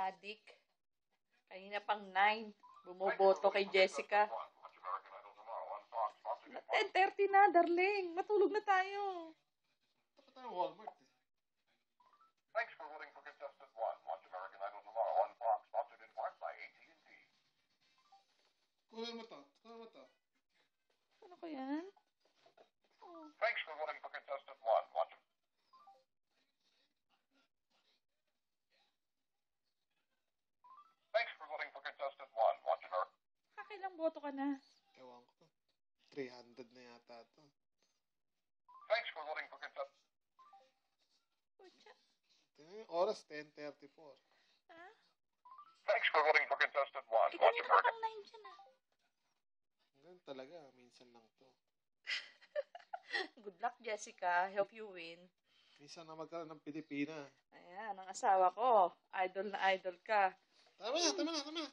adik. Kanina pang 9. Bumoboto kay Jessica. 10:30 na, darling. Matulog na tayo. Dapat tayo Walmart eh. Thanks for voting for contestant 1. Watch American Idol tomorrow on Fox, sponsored in part by AT&T. Kuha mo to. Ano ko yan? Thanks for voting for contestant 1. Watch Thanks for voting for contestant 1. Watch American. Kakailang boto ka na? Ewan ko. 300 na yata to. Thanks for voting for contestant. Pucha. Tingnan yung oras, 10:34. Ha? Thanks for voting for contestant 1. Watch Kanina pa American. pang 9 dyan ah. Ganun talaga, minsan lang to. Good luck, Jessica. I hope you win. Minsan na magkaroon ng Pilipina. Ayan, ang asawa ko. Idol na idol ka. Tama na.